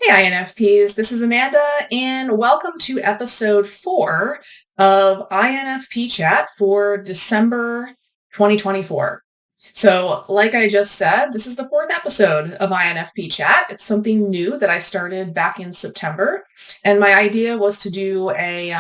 Hey, INFPs, this is Amanda, and welcome to episode 4 of INFP Chat for December 2024. So, like I just said, this is the 4th episode of INFP Chat. It's something new that I started back in September, and my idea was to do a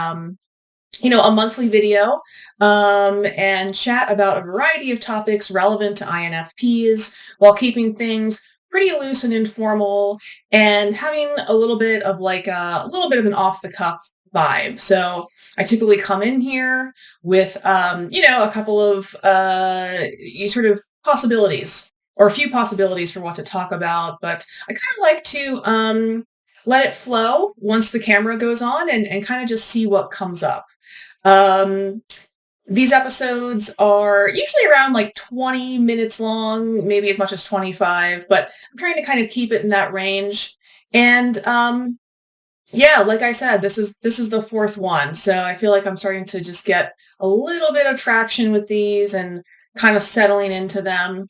monthly video and chat about a variety of topics relevant to INFPs while keeping things pretty loose and informal and having a little bit of an off the cuff vibe. So I typically come in here with a couple of sort of possibilities or a few possibilities for what to talk about, but I kind of like to let it flow once the camera goes on and kind of just see what comes up. Um, these episodes are usually around like 20 minutes long, maybe as much as 25, but I'm trying to kind of keep it in that range. And yeah, like I said, this is the 4th one. So I feel like I'm starting to just get a little bit of traction with these and kind of settling into them.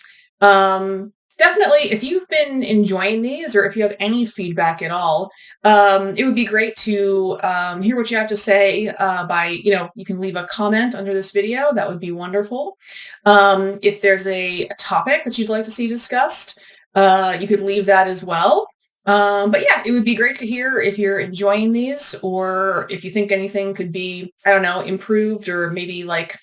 Definitely, if you've been enjoying these or if you have any feedback at all, it would be great to hear what you have to say you can leave a comment under this video. That would be wonderful. If there's a topic that you'd like to see discussed, you could leave that as well. But yeah, it would be great to hear if you're enjoying these or if you think anything could be, I don't know, improved or maybe like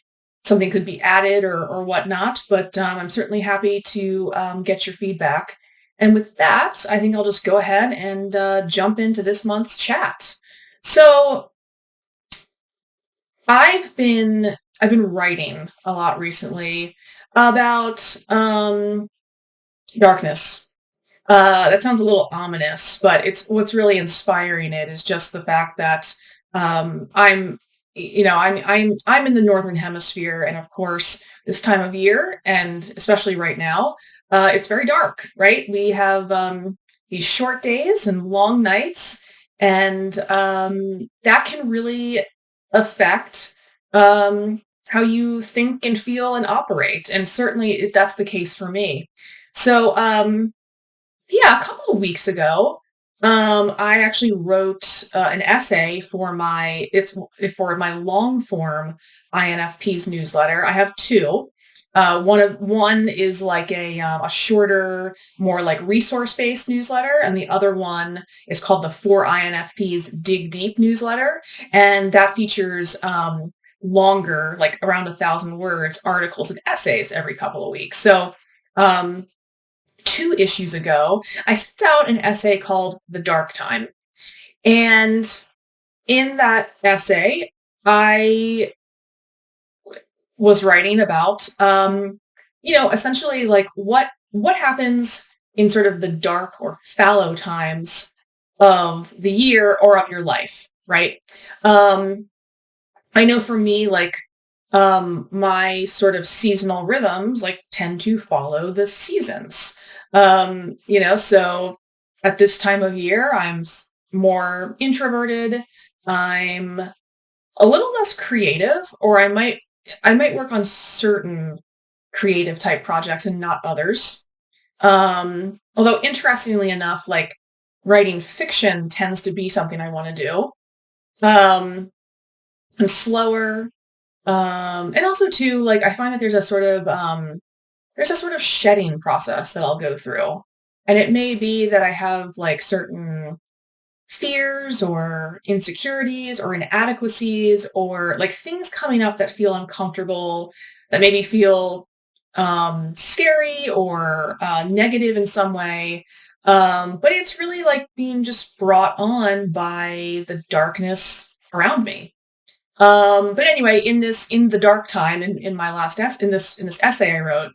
something could be added or whatnot. But I'm certainly happy to get your feedback. And with that, I think I'll just go ahead and jump into this month's chat. So I've been writing a lot recently about darkness. That sounds a little ominous, but it's what's really inspiring it is just the fact that I'm in the northern hemisphere, and of course, this time of year, and especially right now, it's very dark. Right? We have these short days and long nights, and that can really affect how you think and feel and operate. And certainly, that's the case for me. So. Yeah, a couple of weeks ago, I actually wrote an essay for my long form INFP's newsletter. I have two. One is like a shorter, more like resource based newsletter, and the other one is called the For INFP's Dig Deep newsletter, and that features longer, like around 1,000 words, articles and essays every couple of weeks. So. Um, 2 issues ago, I sent out an essay called The Dark Time. And in that essay, I was writing about, essentially like what happens in sort of the dark or fallow times of the year or of your life, right? Um, I know for me, like, my sort of seasonal rhythms like tend to follow the seasons. So at this time of year, I'm more introverted. I'm a little less creative, or I might work on certain creative type projects and not others. Although interestingly enough, like writing fiction tends to be something I want to do. I'm slower. And also too, like I find that there's a sort of shedding process that I'll go through. And it may be that I have like certain fears or insecurities or inadequacies or like things coming up that feel uncomfortable, that maybe feel scary or negative in some way. But it's really like being just brought on by the darkness around me. But anyway, in the dark time in my in this essay I wrote,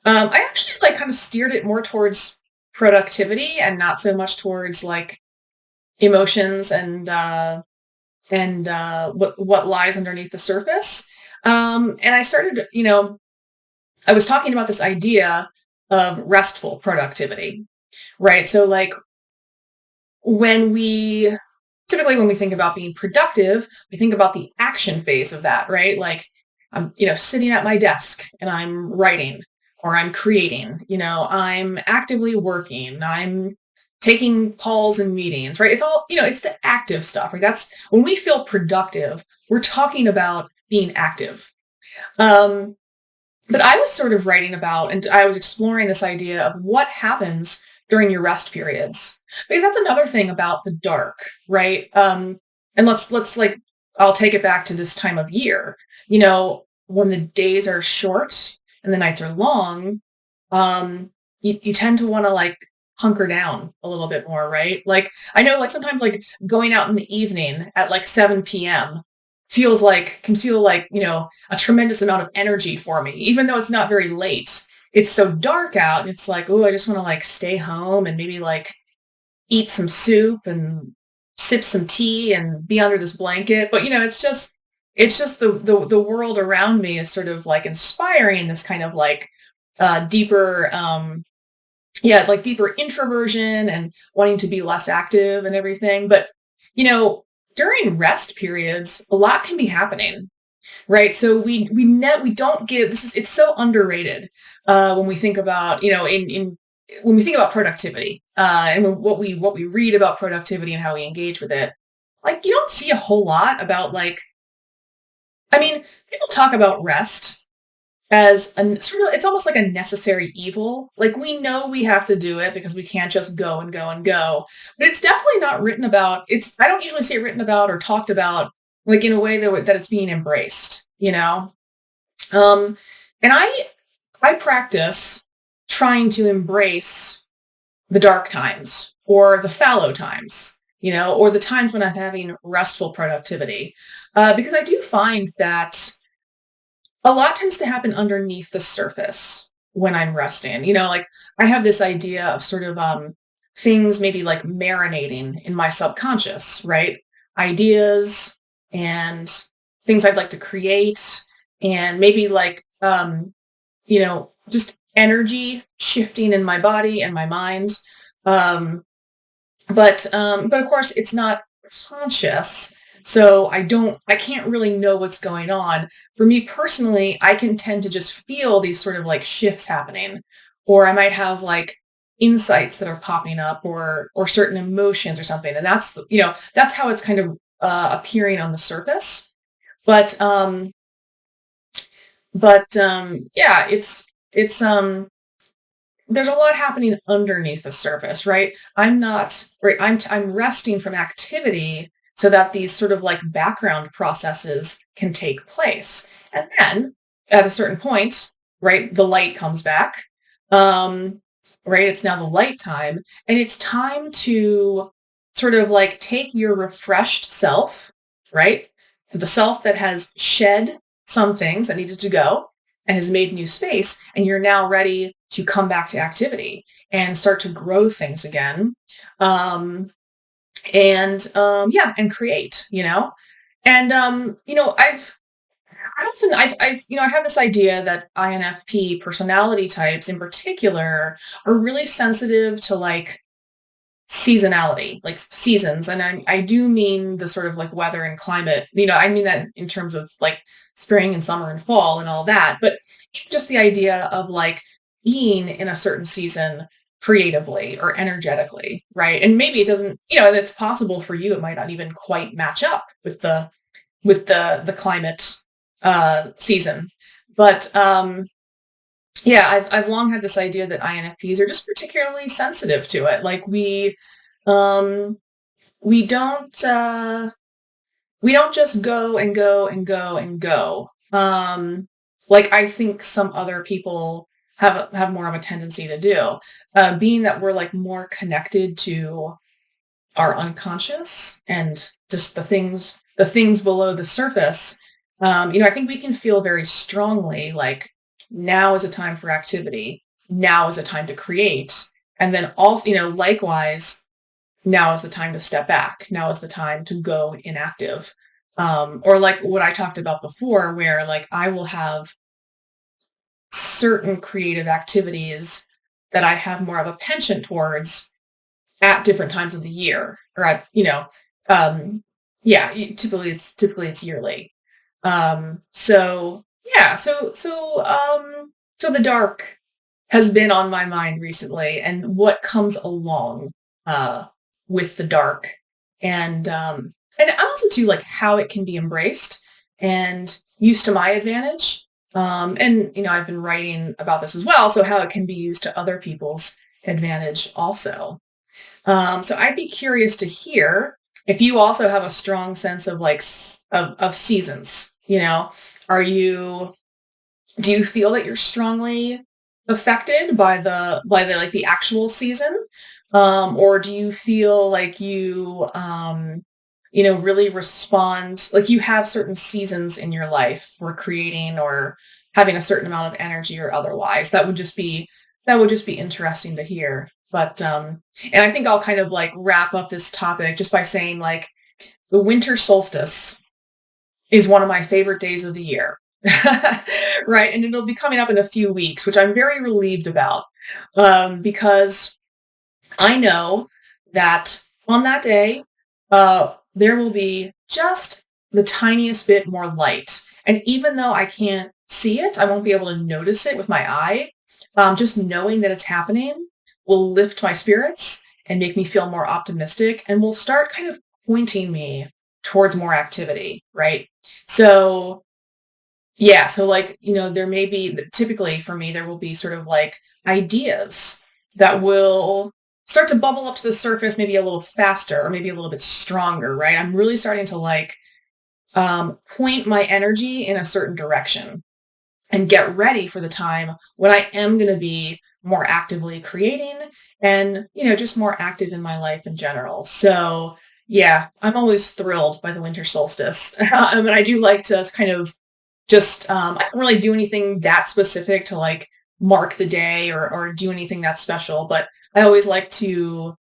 I actually like kind of steered it more towards productivity and not so much towards like emotions and what lies underneath the surface. And I started, I was talking about this idea of restful productivity, right? So like when we typically when we think about being productive, we think about the action phase of that, right? Like I'm, sitting at my desk and I'm writing or I'm creating, I'm actively working, I'm taking calls and meetings, right? It's all, it's the active stuff, right? That's when we feel productive, we're talking about being active. Um, but I was sort of writing about, and I was exploring this idea of what happens during your rest periods, because that's another thing about the dark, right? And let's like, I'll take it back to this time of year, when the days are short and the nights are long, you tend to want to like hunker down a little bit more, right? Like I know like sometimes like going out in the evening at like 7 p.m. Can feel like, a tremendous amount of energy for me, even though it's not very late. It's so dark out and it's like, oh, I just want to like stay home and maybe like eat some soup and sip some tea and be under this blanket. But it's just the world around me is sort of like inspiring this kind of like deeper like deeper introversion and wanting to be less active and everything. But during rest periods, a lot can be happening, right? So we don't give it's so underrated when we think about in when we think about productivity and what we read about productivity and how we engage with it. Like you don't see a whole lot about like, I mean, people talk about rest as a sort of, it's almost like a necessary evil. Like we know we have to do it because we can't just go and go and go. But it's definitely not written about. I don't usually see it written about or talked about like in a way that it's being embraced, Um, and I practice trying to embrace the dark times or the fallow times, or the times when I'm having restful productivity, because I do find that a lot tends to happen underneath the surface when I'm resting. Like I have this idea of sort of things maybe like marinating in my subconscious, right? Ideas and things I'd like to create and maybe like just energy shifting in my body and my mind. Um but of course it's not conscious. So I can't really know what's going on. For me personally, I can tend to just feel these sort of like shifts happening, or I might have like insights that are popping up or certain emotions or something. And that's how it's kind of appearing on the surface. But, yeah, it's there's a lot happening underneath the surface, right? I'm not right. I'm resting from activity so that these sort of like background processes can take place. And then at a certain point, right, the light comes back. Um, right, it's now the light time, and it's time to sort of like take your refreshed self, right? The self that has shed some things that needed to go and has made new space, and you're now ready to come back to activity and start to grow things again. And create, and I have this idea that INFP personality types in particular are really sensitive to like seasonality, like seasons. And I do mean the sort of like weather and climate, I mean that in terms of like spring and summer and fall and all that, but just the idea of like being in a certain season creatively or energetically, right? And maybe it doesn't, it's possible for you, it might not even quite match up with the climate season. But yeah, I've long had this idea that INFPs are just particularly sensitive to it. Like um, we don't just go and go and go and go. Like I think some other people have more of a tendency to do. Being that we're like more connected to our unconscious and just the things below the surface. I think we can feel very strongly like now is a time for activity. Now is a time to create. And then also, likewise, now is the time to step back. Now is the time to go inactive. Or like what I talked about before, where like I will have certain creative activities that I have more of a penchant towards at different times of the year, or at, yeah, typically it's yearly. So yeah, so the dark has been on my mind recently and what comes along uh, with the dark, and also too like how it can be embraced and used to my advantage. And I've been writing about this as well, so how it can be used to other people's advantage also. So I'd be curious to hear if you also have a strong sense of like of seasons. Are you do you feel that you're strongly affected by the like the actual season, or do you feel like you really respond like you have certain seasons in your life for creating or having a certain amount of energy or otherwise? That would just be interesting to hear. But and I think I'll kind of like wrap up this topic just by saying like the winter solstice is one of my favorite days of the year. Right. And it'll be coming up in a few weeks, which I'm very relieved about, because I know that on that day, there will be just the tiniest bit more light. And even though I can't see it, I won't be able to notice it with my eye. Just knowing that it's happening will lift my spirits and make me feel more optimistic and will start kind of pointing me towards more activity. Right. So yeah, so like, there may be, typically for me, there will be sort of like ideas that will start to bubble up to the surface, maybe a little faster or maybe a little bit stronger, right? I'm really starting to like point my energy in a certain direction and get ready for the time when I am going to be more actively creating and, just more active in my life in general. So yeah, I'm always thrilled by the winter solstice. And I do like to kind of just I don't really do anything that specific to like mark the day or do anything that special, but I always like to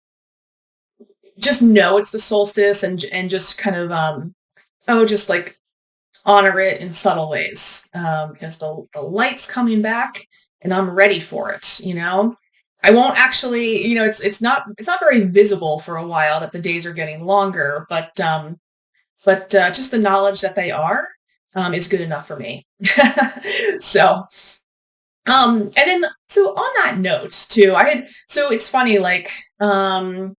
just know it's the solstice and just kind of just like honor it in subtle ways, because the light's coming back and I'm ready for it. I won't actually, it's not very visible for a while that the days are getting longer, but just the knowledge that they are is good enough for me. So, and then, so on that note too, so it's funny, like, I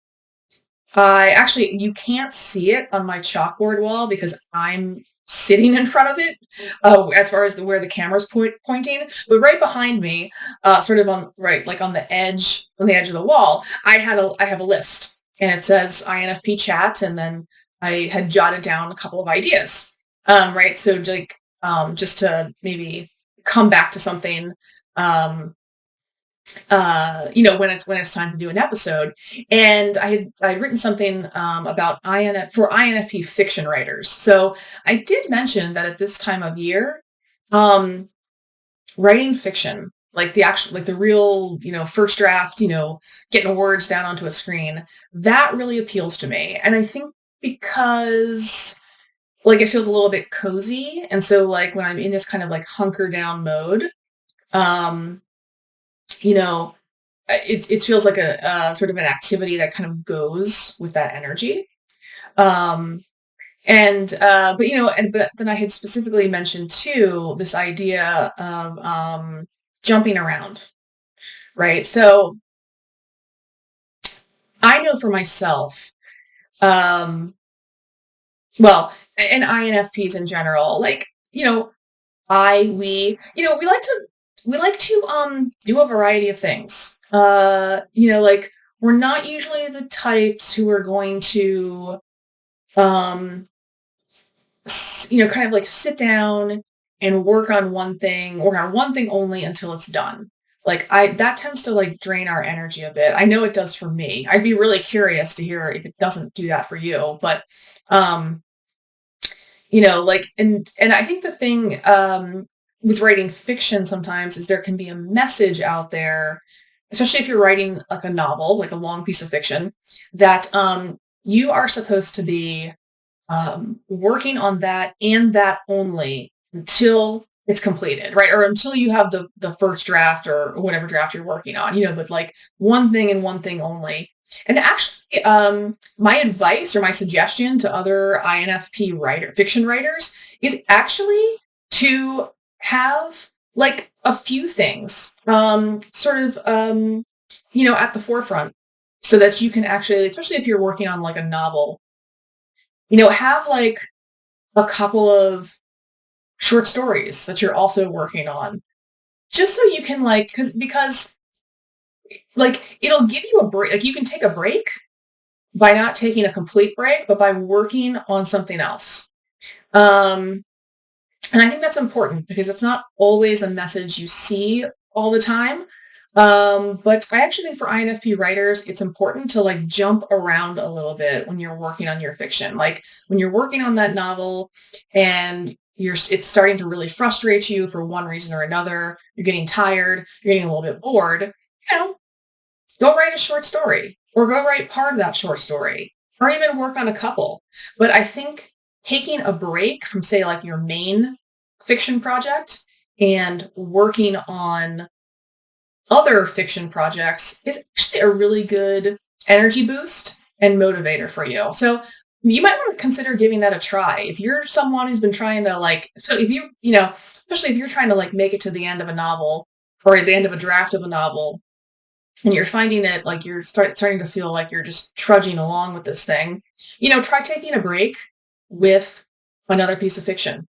actually, you can't see it on my chalkboard wall because I'm sitting in front of it, as far as where the camera's pointing, but right behind me, sort of like on the edge of the wall, I have a list and it says INFP chat. And then I had jotted down a couple of ideas. Right. So like, just to maybe come back to something, when it's time to do an episode. And I'd written something about INFP fiction writers. So I did mention that at this time of year, writing fiction, like the real, first draft, getting words down onto a screen, that really appeals to me. And I think because like it feels a little bit cozy. And so like when I'm in this kind of like hunker down mode, um, it feels like a sort of an activity that kind of goes with that energy. Um, but then I had specifically mentioned too, this idea of, jumping around, right? So I know for myself, um, well, and INFPs in general, like, we like to do a variety of things. Like we're not usually the types who are going to um kind of like sit down and work on one thing or on one thing only until it's done. Like that tends to like drain our energy a bit. I know it does for me. I'd be really curious to hear if it doesn't do that for you, but um like, and I think the thing with writing fiction sometimes is there can be a message out there, especially if you're writing like a novel, like a long piece of fiction, that you are supposed to be working on that and that only until it's completed, right? Or until you have the first draft or whatever draft you're working on, but like one thing and one thing only. And actually, my advice or my suggestion to other INFP fiction writers is actually to have like a few things, sort of, at the forefront. so that you can actually, especially if you're working on like a novel, have like a couple of short stories that you're also working on, just so you can like, because like it'll give you a break. Like you can take a break by not taking a complete break, but by working on something else. Um, and I think that's important because it's not always a message you see all the time. But I actually think for INFP writers, it's important to like jump around a little bit when you're working on your fiction. Like when you're working on that novel and it's starting to really frustrate you for one reason or another, you're getting tired, you're getting a little bit bored, go write a short story or go write part of that short story or even work on a couple. But I think taking a break from, say, like your main fiction project and working on other fiction projects is actually a really good energy boost and motivator for you. So you might want to consider giving that a try. If you're someone who's been trying to like, so if especially if you're trying to like make it to the end of a novel or at the end of a draft of a novel, and you're finding it like you're starting to feel like you're just trudging along with this thing, try taking a break with another piece of fiction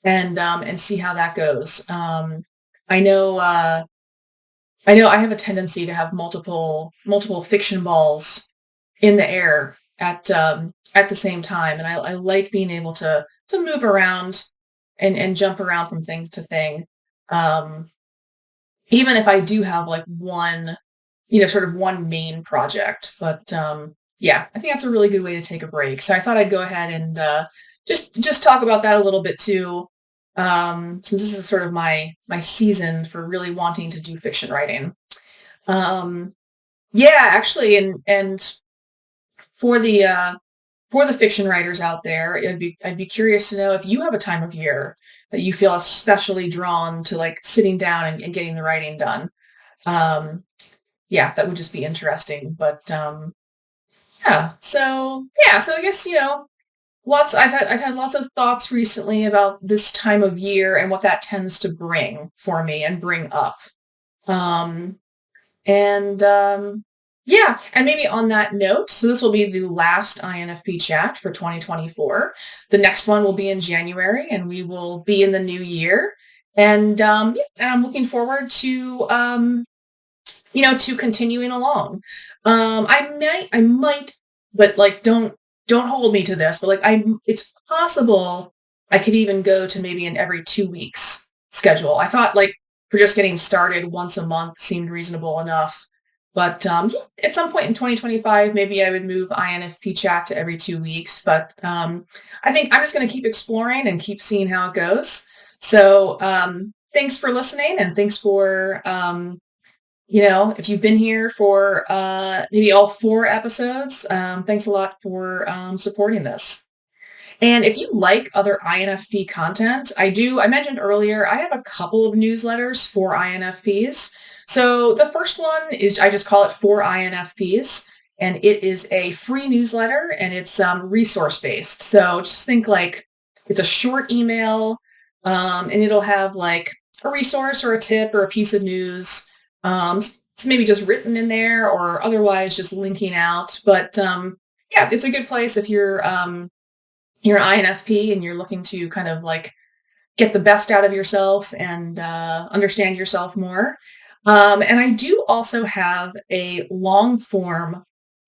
and see how that goes. I know I have a tendency to have multiple fiction balls in the air at the same time, and I like being able to move around and jump around from thing to thing. Even if I do have like one, sort of one main project. But yeah, I think that's a really good way to take a break. So I thought I'd go ahead and just talk about that a little bit too, since this is sort of my season for really wanting to do fiction writing. Yeah, actually, and for the fiction writers out there, I'd be curious to know if you have a time of year that you feel especially drawn to like sitting down and getting the writing done. Um, yeah, that would just be interesting. But so I guess I've had lots of thoughts recently about this time of year and what that tends to bring for me and bring up. Um, and yeah, and maybe on that note, so this will be the last INFP chat for 2024. The next one will be in January, and we will be in the new year. And yeah, and I'm looking forward to to continuing along. I might, but like, don't hold me to this, but like, it's possible I could even go to maybe an every 2 weeks schedule. I thought like for just getting started once a month seemed reasonable enough. But yeah, at some point in 2025, maybe I would move INFP chat to every 2 weeks. But I think I'm just going to keep exploring and keep seeing how it goes. So thanks for listening, and thanks for if you've been here for maybe all 4 episodes, thanks a lot for supporting this. And if you like other INFP content, I mentioned earlier, I have a couple of newsletters for INFPs. So the first one is, I just call it For INFPs, and it is a free newsletter, and it's resource-based. So just think like it's a short email, and it'll have like a resource or a tip or a piece of news. It's maybe just written in there or otherwise just linking out. But yeah, it's a good place if you're an INFP and you're looking to kind of like get the best out of yourself and understand yourself more. And I do also have a long form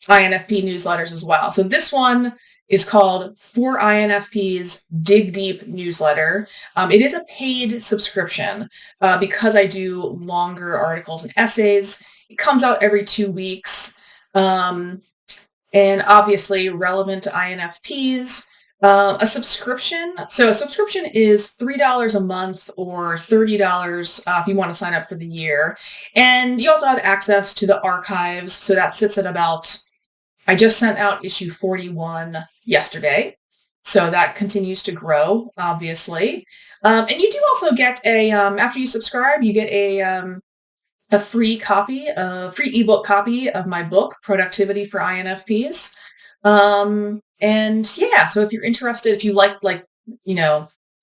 INFP newsletters as well. So this one is called For INFP's Dig Deep newsletter. It is a paid subscription because I do longer articles and essays. It comes out every 2 weeks, and obviously relevant to INFPs. A subscription is $3 a month or $30 if you want to sign up for the year. And you also have access to the archives. So that sits at about, I just sent out issue 41 yesterday. So that continues to grow, obviously. And you do also get after you subscribe, you get a free ebook copy of my book, Productivity for INFPs. And yeah, so if you're interested, if you like,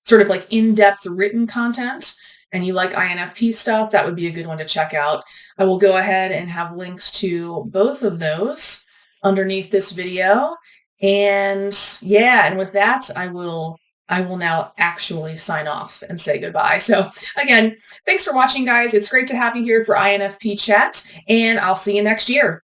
sort of like in-depth written content, and you like INFP stuff, that would be a good one to check out. I will go ahead and have links to both of those underneath this video. And yeah, and with that, I will now actually sign off and say goodbye. So again, thanks for watching, guys. It's great to have you here for INFP Chat, and I'll see you next year.